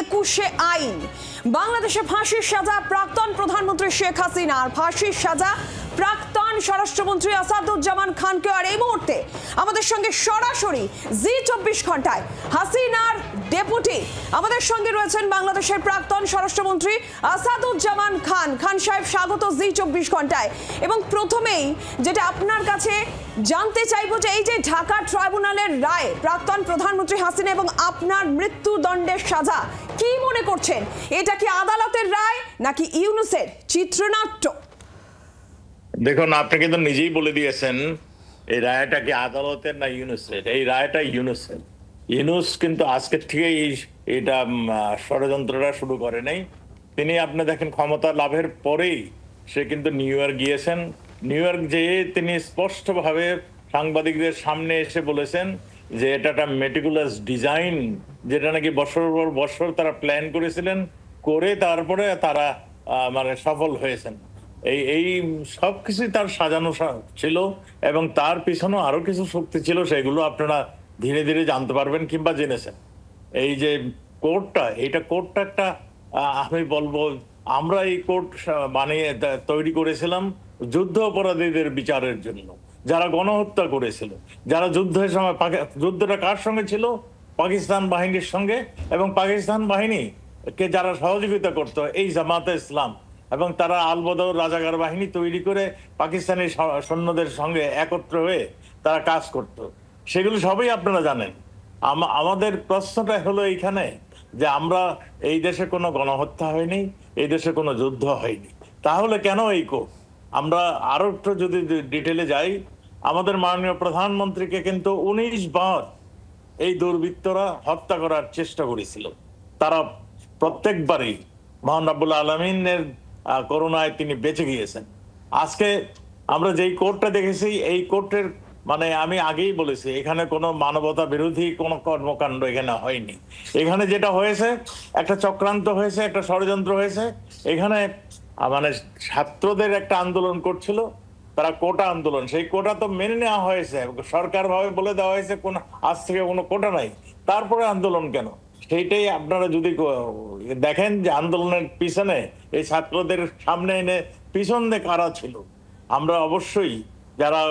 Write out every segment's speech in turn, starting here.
21 আইন। বাংলাদেশে ফাঁসির সাজা প্রাক্তন প্রধানমন্ত্রী শেখ হাসিনার, ফাঁসির সাজা প্রাক্তন স্বরাষ্ট্রমন্ত্রী আসাদুজ্জামান খানকে। আর এই মুহূর্তে আমাদের সঙ্গে সরাসরি জি24 ঘন্টায় হাসিনার ডেপুটি আমাদের সঙ্গে রয়েছেন বাংলাদেশের প্রাক্তন স্বরাষ্ট্রমন্ত্রী আসাদুজ্জামান খান। খান সাহেব, স্বাগত জি24 ঘন্টায়। এবং প্রথমেই যেটা আপনার কাছে জানতে চাইবো যে এই যে ঢাকা ট্রাইব্যুনালের রায়, প্রাক্তন প্রধানমন্ত্রী হাসিনা এবং আপনার মৃত্যুদণ্ডের সাজা, কি মনে করছেন? এটা কি আদালতের রায় নাকি ইউনূসের চিত্রনাট্য? দেখুন, আপনি কিন্তু নিজেই বলে দিয়েছেন এই রায়টা কি আদালতের না ইউনূসের। এই রায়টা ইউনূসের। ইউনূস কিন্তু আজকের থেকে এটা ষড়যন্ত্রটা শুরু করে নাই। তিনি আপনি দেখেন ক্ষমতা লাভের পরেই সে কিন্তু নিউ ইয়র্ক গিয়েছেন। নিউ ইয়র্ক যেয়ে তিনি স্পষ্টভাবে সাংবাদিকদের সামনে এসে বলেছেন যে এটা একটা মেটিকুলাস ডিজাইন, যেটা নাকি বছরের পর বছর তারা প্ল্যান করেছিলেন, করে তারপরে তারা মানে সফল হয়েছেন। এই সবকিছুই তার সাজানো ছিল এবং তার পিছনেও আরো কিছু শক্তি ছিল, সেগুলো আপনারা ধীরে ধীরে জানতে পারবেন কিংবা জেনেছেন। এই যে কোর্টটা, এইটা কোর্টটা একটা আমি বলবো, আমরা এই কোর্ট বানিয়ে তৈরি করেছিলাম যুদ্ধ অপরাধীদের বিচারের জন্য, যারা গণহত্যা করেছিল, যারা যুদ্ধের সময়, যুদ্ধটা কার সঙ্গে ছিল? পাকিস্তান বাহিনীর সঙ্গে। এবং পাকিস্তান বাহিনীকে যারা সহযোগিতা করতো, এই জামাতে ইসলাম, এবং তারা আলবদর রাজাকার বাহিনী তৈরি করে পাকিস্তানি সৈন্যদের সঙ্গে একত্র হয়ে তারা কাজ করত। সেগুলো সবই আপনারা জানেন। আমাদের প্রশ্নটা হলো এইখানে যে আমরা, এই দেশে কোনো গণহত্যা হয়নি, এই দেশে কোনো যুদ্ধ হয়নি, তাহলে কেন এই কোর্ট? আমরা আরো একটু যদি ডিটেলে যাই, আমাদের মাননীয় প্রধানমন্ত্রীকে কিন্তু 19 বার এই দুর্বৃত্তরা হত্যা করার চেষ্টা করেছিল। তারা প্রত্যেকবারই মহান রাব্বুল আলামিনের করুণায় তিনি বেঁচে গিয়েছেন। আজকে আমরা যেই কোর্টটা দেখেছি, এই কোর্টের মানে আমি আগেই বলেছি, এখানে কোনো মানবতা বিরোধী কোনো কর্মকাণ্ড এখানে হয়নি। এখানে যেটা হয়েছে একটা চক্রান্ত হয়েছে, একটা ষড়যন্ত্র হয়েছে। এখানে মানে ছাত্রদের একটা আন্দোলন করছিল, তারা কোটা আন্দোলন, সেই কোটা তো মেনে নেওয়া হয়েছে, সরকার ভাবে বলে দেওয়া হয়েছে কোন আজ থেকে কোনো কোটা নাই। তারপরে আন্দোলন কেন? সেইটাই আপনারা যদি দেখেন যে আন্দোলনের পিছনে এই ছাত্রদের সামনে এনে পিছন দিয়ে কারা ছিল, আমরা অবশ্যই যারা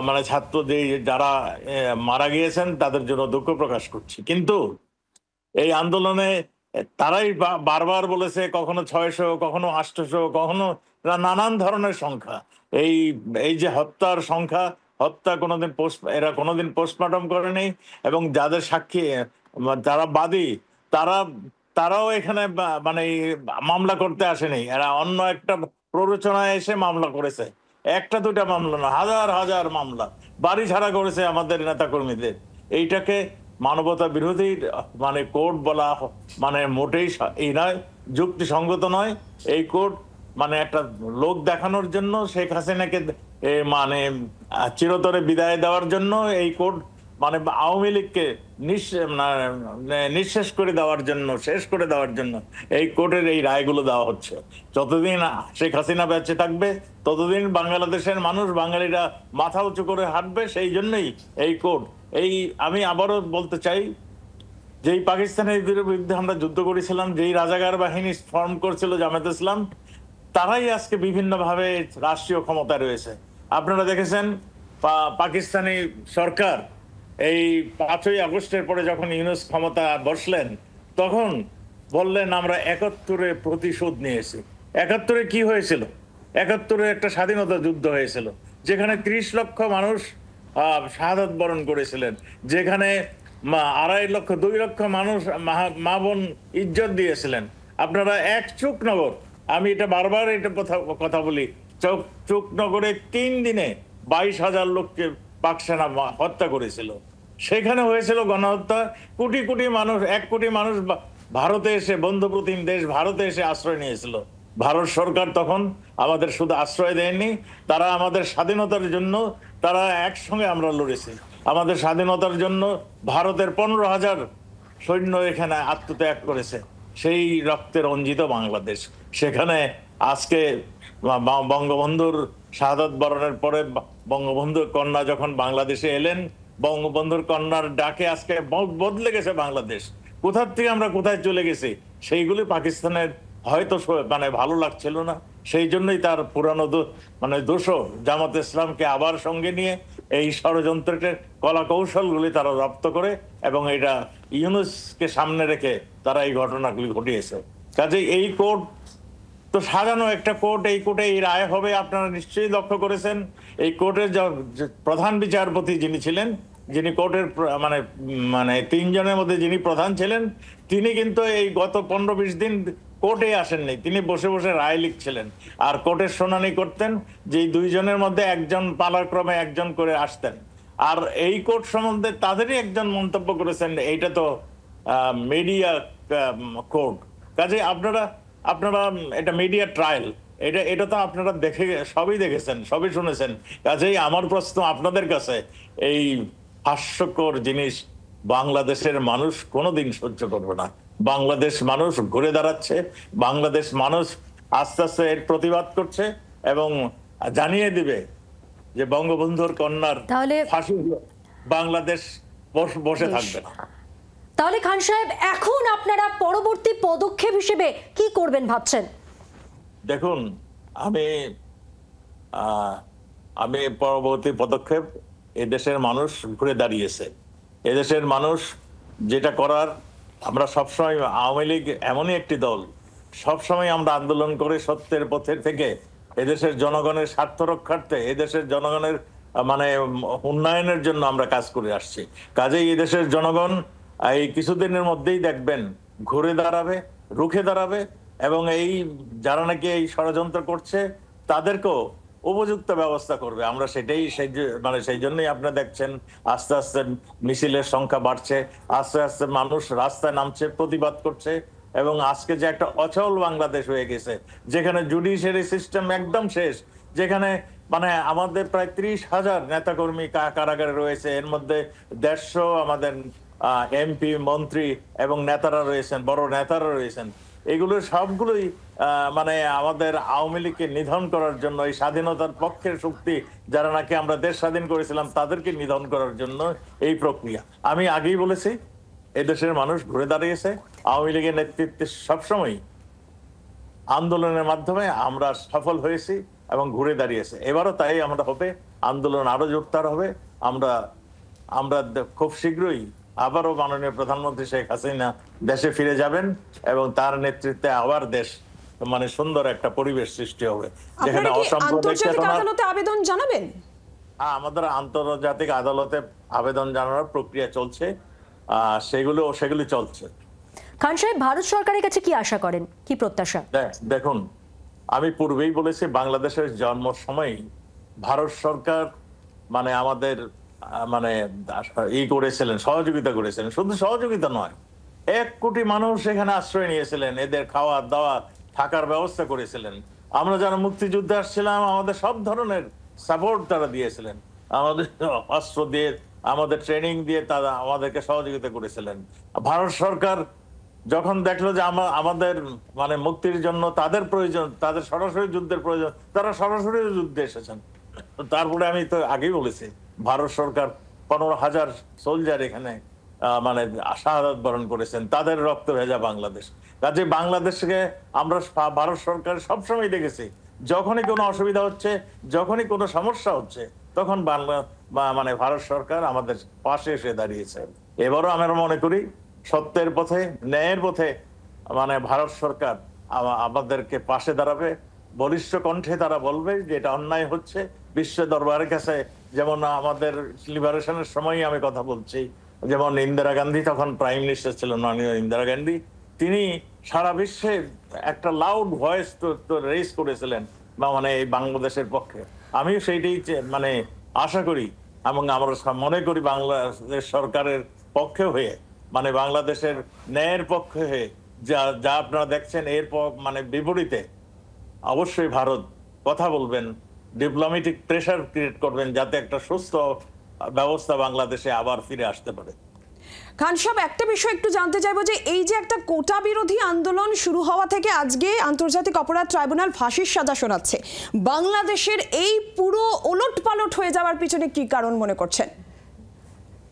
মানে ছাত্র যারা মারা গিয়েছেন তাদের জন্য দুঃখ প্রকাশ করছি। কিন্তু এই আন্দোলনে তারাই বারবার বলেছে কখনো 600, কখনো 800, কখনো নানান ধরনের সংখ্যা। এই যে হত্যার সংখ্যা, হত্যা কোনোদিন এরা কোনোদিন পোস্টমর্টম করেনি, এবং যাদের সাক্ষী, যারা বাদী, তারাও এখানে মানে মামলা করতে আসেনি। এরা অন্য একটা প্ররোচনায় এসে মামলা করেছে। একটা দুটা মামলা না, হাজার হাজার মামলা, বাড়ি ছাড়া করেছে আমাদের নেতা কর্মীদের। এইটাকে মানবতা বিরোধী মানে কোর্ট বলা মানে মোটেই এই নয়, যুক্তিসঙ্গত নয়। এই কোর্ট মানে একটা লোক দেখানোর জন্য, শেখ হাসিনাকে মানে চিরতরে বিদায় দেওয়ার জন্য এই কোর্ট, মানে আওয়ামী লীগকে নিঃশেষ করে দেওয়ার জন্য, শেষ করে দেওয়ার জন্য এই কোর্টের এই রায়গুলো দেওয়া হচ্ছে। যতদিন শেখ হাসিনা বেঁচে থাকবে ততদিন বাংলাদেশের মানুষ, বাঙালিরা মাথা উঁচু করে হাঁটবে। সেই জন্যই এই কোর্ট, আমি আবারও বলতে চাই, যেই পাকিস্তানের বিরুদ্ধে আমরা যুদ্ধ করেছিলাম, যেই রাজাকার বাহিনী ফর্ম করছিল জামায়াত ইসলাম, তারাই আজকে বিভিন্নভাবে রাষ্ট্রীয় ক্ষমতায় রয়েছে। আপনারা দেখেছেন পাকিস্তানি সরকার এই 5ই আগস্টের পরে যখন ইউনূস ক্ষমতা বসলেন, তখন বললেন আমরা 71-এ প্রতিশোধ নিয়েছি। 71-এ কি হয়েছিল? 71-এ একটা স্বাধীনতা যুদ্ধ হয়েছিল, যেখানে 30 লক্ষ মানুষ শাহাদাত বরণ করেছিলেন, যেখানে 2.5 লক্ষ 2 লক্ষ মানুষ মা বোন ইজ্জত দিয়েছিলেন। আপনারা এক চুকনগর, আমি এটা বারবার এটা কথা বলি, চুকনগরে 3 দিনে 22,000 লোককে পাক সেনা হত্যা করেছিল। সেখানে হয়েছিল গণহত্যা। কোটি কোটি মানুষ, 1 কোটি মানুষ ভারতে এসে, বন্ধুপ্রতিম দেশ ভারতে এসে আশ্রয় নিয়েছিল। ভারত সরকার তখন আমাদের শুধু আশ্রয় দেয়নি, তারা আমাদের স্বাধীনতার জন্য, তারা একসঙ্গে আমরা লড়েছি। আমাদের স্বাধীনতার জন্য ভারতের 15,000 সৈন্য এখানে আত্মত্যাগ করেছে। সেই রক্তে রঞ্জিত বাংলাদেশ। সেখানে আজকে বঙ্গবন্ধুর শাহাদাত বরণের পরে বঙ্গবন্ধুর কন্যা যখন বাংলাদেশে এলেন, বঙ্গবন্ধুর কন্যার ডাকে আজকে বদলে গেছে বাংলাদেশ। কোথা থেকে আমরা কোথায় চলে গেছি সেইগুলি পাকিস্তানের হয়তো মানে ভালো লাগছিল না, সেই জন্যই তার পুরানো মানে দোষও জামাত ইসলামকে আবার সঙ্গে নিয়ে এই ষড়যন্ত্রের কলা কৌশলগুলি তারা রপ্ত করে এবং এটা ইউনূসকে সামনে রেখে তারা এই ঘটনাগুলি ঘটিয়েছে। কাজেই এই কোর্ট তো সাজানো একটা কোর্ট, এই কোর্টে এই রায় হবে আপনারা নিশ্চয়ই লক্ষ্য করেছেন। এই কোর্টের প্রধান বিচারপতি যিনি ছিলেন, যিনি কোর্টের মানে মানে 3 জনের মধ্যে যিনি প্রধান ছিলেন, তিনি কিন্তু এই গত 15-20 দিন কোর্টে আসেননি, তিনি বসে বসে রায় লিখছিলেন আর কোর্টের শুনানি করতেন। যে 2 জনের মধ্যে একজন পালাক্রমে একজন করে আসতেন। আর এই কোর্ট সম্বন্ধে তাদেরই একজন মন্তব্য করেছেন এইটা তো মিডিয়া কোর্ট। কাজে আপনারা এটা মিডিয়া ট্রায়াল, এটা তো আপনারা সবই দেখেছেন, সবই শুনেছেন। কাজেই আমার প্রশ্ন আপনাদের কাছে, এই হাস্যকর জিনিস বাংলাদেশের মানুষ কোনোদিন সহ্য করবে না। বাংলাদেশ মানুষ ঘুরে দাঁড়াচ্ছে, বাংলাদেশ মানুষ আস্তে আস্তে এর প্রতিবাদ করছে এবং জানিয়ে দিবে যে বঙ্গবন্ধুর কন্যার ফাঁসি বাংলাদেশ বসে থাকবে না। তাহলে খান সাহেব, এখন আপনারা পরবর্তী পদক্ষেপ হিসেবে কি করবেন ভাবছেন? দেখুন, আমি পরবর্তী পদক্ষেপ, এদেশের মানুষ ঘুরে দাঁড়িয়েছে। এদেশের মানুষ যেটা করার, আমরা সবসময়, আওয়ামী লীগ এমনই একটি দল, সবসময় আমরা আন্দোলন করে সত্যের পথের থেকে এদেশের জনগণের স্বার্থ রক্ষার্থে, এদেশের জনগণের মানে উন্নয়নের জন্য আমরা কাজ করে আসছি। কাজেই এদেশের জনগণ এই কিছুদিনের মধ্যেই দেখবেন ঘুরে দাঁড়াবে, রুখে দাঁড়াবে এবং এই যারা নাকি এই ষড়যন্ত্র করছে তাদেরকেও উপযুক্ত ব্যবস্থা করবে। আমরা সেটাই সেই জন্যই আপনারা দেখছেন আস্তে আস্তে মিছিলের সংখ্যা বাড়ছে, আস্তে আস্তে মানুষ রাস্তায় নামছে, প্রতিবাদ করছে। এবং আজকে যে একটা অচল বাংলাদেশ হয়ে গেছে, যেখানে জুডিশিয়ারি সিস্টেম একদম শেষ, যেখানে মানে আমাদের প্রায় 30,000 নেতাকর্মী কারাগারে রয়েছে, এর মধ্যে 150 আমাদের এমপি, মন্ত্রী এবং নেতারা রয়েছেন, বড় নেতারা রয়েছেন। এগুলো সবগুলোই মানে আমাদের আওয়ামী লীগকে নিধন করার জন্য, এই স্বাধীনতার পক্ষের শক্তি যারা নাকি আমরা দেশ স্বাধীন করেছিলাম তাদেরকে নিধন করার জন্য এই প্রক্রিয়া। আমি আগেই বলেছি, এদেশের মানুষ ঘুরে দাঁড়িয়েছে। আওয়ামী লীগের নেতৃত্বে সবসময় আন্দোলনের মাধ্যমে আমরা সফল হয়েছি এবং ঘুরে দাঁড়িয়েছে। এবারও তাই আমরা হবে, আন্দোলন আরো জোরদার হবে। আমরা খুব শীঘ্রই আবারও মাননীয় প্রধানমন্ত্রী শেখ হাসিনা দেশে ফিরে যাবেন এবং তার নেতৃত্বে আবার দেশ মানে সুন্দর একটা পরিবেশ সৃষ্টি হবে, যেখানে আন্তর্জাতিক আদালতে আবেদন জানাবেন। আমাদের আন্তর্জাতিক আদালতে আবেদন জানানোর প্রক্রিয়া চলছে, সেগুলি চলছে। খান সাহেব, ভারত সরকারের কাছে কি আশা করেন, কি প্রত্যাশা? দেখুন, আমি পূর্বেই বলেছি, বাংলাদেশের জন্ম সময় ভারত সরকার মানে আমাদের মানে করেছিলেন, সহযোগিতা করেছিলেন। শুধু সহযোগিতা নয়, 1 কোটি মানুষ এখানে আশ্রয় নিয়েছিলেন, এদের খাওয়া দাওয়া থাকার ব্যবস্থা করেছিলেন। আমরা যারা মুক্তিযুদ্ধে আসছিলাম, আমাদের সব ধরনের সাপোর্ট তারা দিয়েছিলেন, আমাদের অস্ত্র দিয়ে, আমাদের ট্রেনিং দিয়ে তারা আমাদেরকে সহযোগিতা করেছিলেন। ভারত সরকার যখন দেখলো যে আমাদের মানে মুক্তির জন্য তাদের প্রয়োজন, তাদের সরাসরি যুদ্ধের প্রয়োজন, তারা সরাসরি যুদ্ধে এসেছেন। তারপরে আমি তো আগেই বলেছি, ভারত সরকার 15,000 সোলজার এখানে মানে শাহাদাত বরণ করেছেন, তাদের রক্ত ভেজা বাংলাদেশ। কাজে বাংলাদেশকে আমরা ভারত সরকার সবসময় দেখেছি, যখনই কোনো অসুবিধা হচ্ছে, যখনই কোনো সমস্যা হচ্ছে, তখন মানে ভারত সরকার আমাদের পাশে এসে দাঁড়িয়েছে। এবারও আমরা মনে করি সত্যের পথে, ন্যায়ের পথে মানে ভারত সরকার আমাদেরকে পাশে দাঁড়াবে, বলিষ্ঠ কণ্ঠে তারা বলবে যে এটা অন্যায় হচ্ছে। বিশ্ব দরবারের কাছে, যেমন আমাদের লিবারেশনের সময় আমি কথা বলছি, যেমন ইন্দিরা গান্ধী তখন প্রাইম মিনিস্টার ছিলেন, মাননীয় ইন্দিরা গান্ধী, তিনি সারা বিশ্বে একটা লাউড ভয়েস তো রেজ করেছিলেন মানে এই বাংলাদেশের পক্ষে। আমিও সেইটাই মানে আশা করি এবং আমরা মনে করি বাংলাদেশ সরকারের পক্ষে হয়ে, মানে বাংলাদেশের ন্যায়ের পক্ষে হয়ে যা আপনারা দেখছেন, এর মানে বিপরীতে অবশ্যই ভারত কথা বলবেন, ডিপ্লোম্যাটিক প্রেসার ক্রিয়েট করবেন, যাতে একটা সুস্থ ব্যবস্থা বাংলাদেশে আবার ফিরে আসতে পারে। খান সাহেব, একটা বিষয় একটু জানতে চাইবো যে এই যে একটা কোটা বিরোধী আন্দোলন শুরু হওয়া থেকে আজকে আন্তর্জাতিক অপরাধ ট্রাইব্যুনাল ফাঁসির সাজা শোনাচ্ছে, বাংলাদেশের এই পুরো ওলটপালট হয়ে যাওয়ার পিছনে কি কারণ মনে করছেন?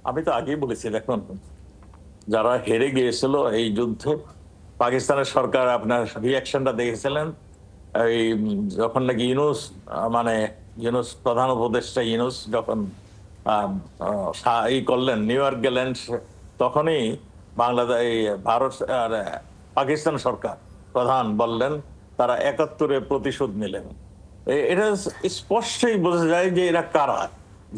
আমি তো আগেই বলেছি, দেখুন যারা হেরে গিয়েছিল এই যুদ্ধে, পাকিস্তানের সরকার আপনার রিয়াকশনটা দেখেছিলেন। এই যখন নাকি ইউনূস প্রধান উপদেষ্টা ইউনূস যখন করলেন, নিউ ইয়র্ক গেলেন, তখনই বাংলাদেশ ভারত আর পাকিস্তান সরকার প্রধান বললেন তারা ৭১-এ প্রতিশোধ নিলেন। এটা স্পষ্টই বোঝা যায় যে এরা কারা,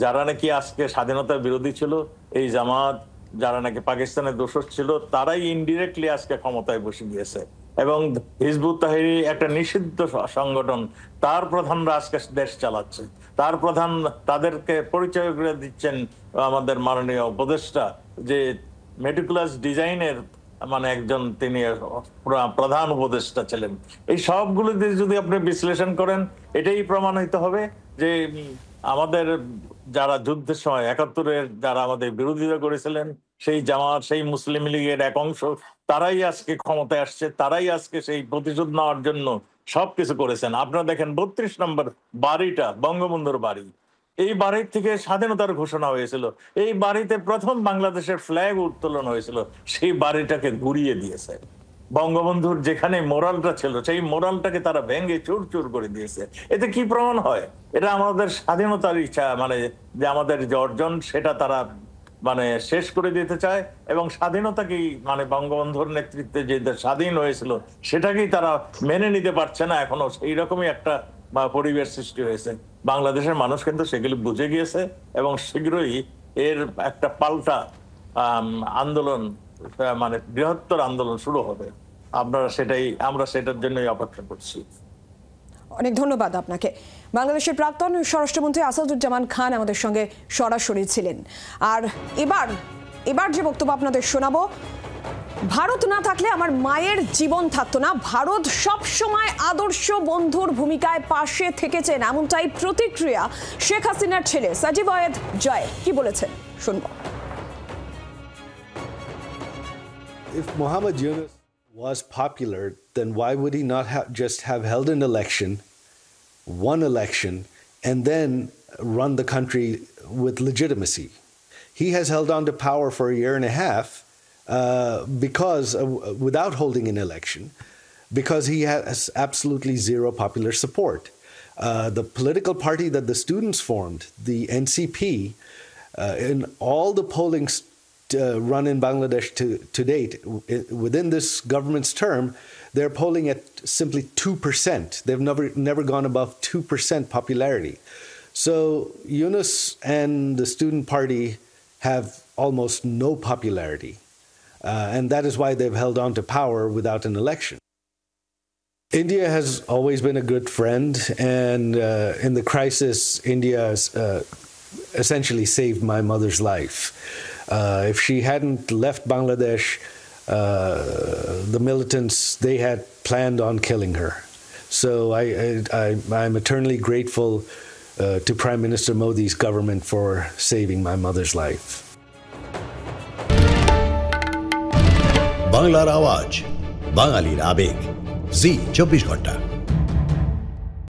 যারা নাকি আজকে স্বাধীনতার বিরোধী ছিল, এই জামাত, যারা নাকি পাকিস্তানের দোষর ছিল, তারাই ইনডিরেক্টলি আজকে ক্ষমতায় বসে গিয়েছে। এবং হিজবুত তাহরীর একটা নিষিদ্ধ সংগঠন, তার প্রধানরা আজকে দেশ চালাচ্ছে, তার প্রধান তাদেরকে পরিচয় করে দিচ্ছেন আমাদের মাননীয় উপদেষ্টা, যে মেটিকুলাস ডিজাইনের একজন তিনি প্রধান উপদেষ্টা ছিলেন। এই সবগুলো দিয়ে যদি আপনি বিশ্লেষণ করেন, এটাই প্রমাণিত হবে যে আমাদের যারা যুদ্ধের সময় ৭১-এর যারা আমাদের বিরোধিতা করেছিলেন, সেই জামাত, সেই মুসলিম লীগের এক অংশ, তারাই আজকে ক্ষমতায় আসছে, তারাই আজকে সেই প্রতিশোধ নেওয়ার জন্য সবকিছু করেছেন। আপনারা দেখেন ৩২ নম্বর বাড়িটা, বঙ্গবন্ধুর বাড়ি, এই বাড়ির থেকে স্বাধীনতার ঘোষণা হয়েছিল, এই বাড়িতে প্রথম বাংলাদেশের ফ্ল্যাগ উত্তোলন হয়েছিল, সেই বাড়িটাকে গুড়িয়ে দিয়েছে। বঙ্গবন্ধুর যেখানে মোরালটা ছিল, সেই মোরালটাকে তারা ভেঙে চুরচুর করে দিয়েছে। এতে কি প্রমাণ হয়? এটা আমাদের স্বাধীনতার ইচ্ছা, যে আমাদের যে অর্জন, সেটা তারা শেষ করে দিতে চায়। এবং স্বাধীনতাকেই বঙ্গবন্ধুর নেতৃত্বে যে স্বাধীন হয়েছিল, সেটাকেই তারা মেনে নিতে পারছে না এখনো। সেই রকমই একটা পরিবেশ সৃষ্টি হয়েছে। বাংলাদেশের মানুষ কিন্তু সেগুলি বুঝে গিয়েছে এবং শীঘ্রই এর একটা পাল্টা আন্দোলন, বৃহত্তর আন্দোলন শুরু হবে। আমরা সেটার জন্যই অপেক্ষা করছি। অনেক ধন্যবাদ আপনাকে। বাংলাদেশের প্রাক্তন স্বরাষ্ট্রমন্ত্রী আসাদুজ্জামান খান আমাদের সঙ্গে সরাসরি ছিলেন। আর এবার যে বক্তব্য আপনাদের শোনাবো, ভারত না থাকলে আমার মায়ের জীবন থাকতো না, ভারত সব সময় আদর্শ বন্ধুর ভূমিকায় পাশে থেকেছেন, এমনটাই প্রতিক্রিয়া শেখ হাসিনার ছেলে সাজিব ওয়ায়েদ জয় কি বলেছেন শুনবো। If Muhammad Yunus was popular, then why would he not just have held an election, won election, and then run the country with legitimacy? He has held on to power for a year and a half because without holding an election, because he has absolutely zero popular support. The political party that the students formed, the NCP, in all the polling run in Bangladesh to date, within this government's term, they're polling at simply 2%. They've never gone above 2% popularity. So Yunus and the student party have almost no popularity. And that is why they've held on to power without an election. India has always been a good friend, and in the crisis, India has essentially saved my mother's life. If she hadn't left Bangladesh, the militants, they had planned on killing her. So I'm eternally grateful to Prime Minister Modi's government for saving my mother's life. বাংলার আওয়াজ, বাঙালির আবেগ, জি 24 ঘন্টা।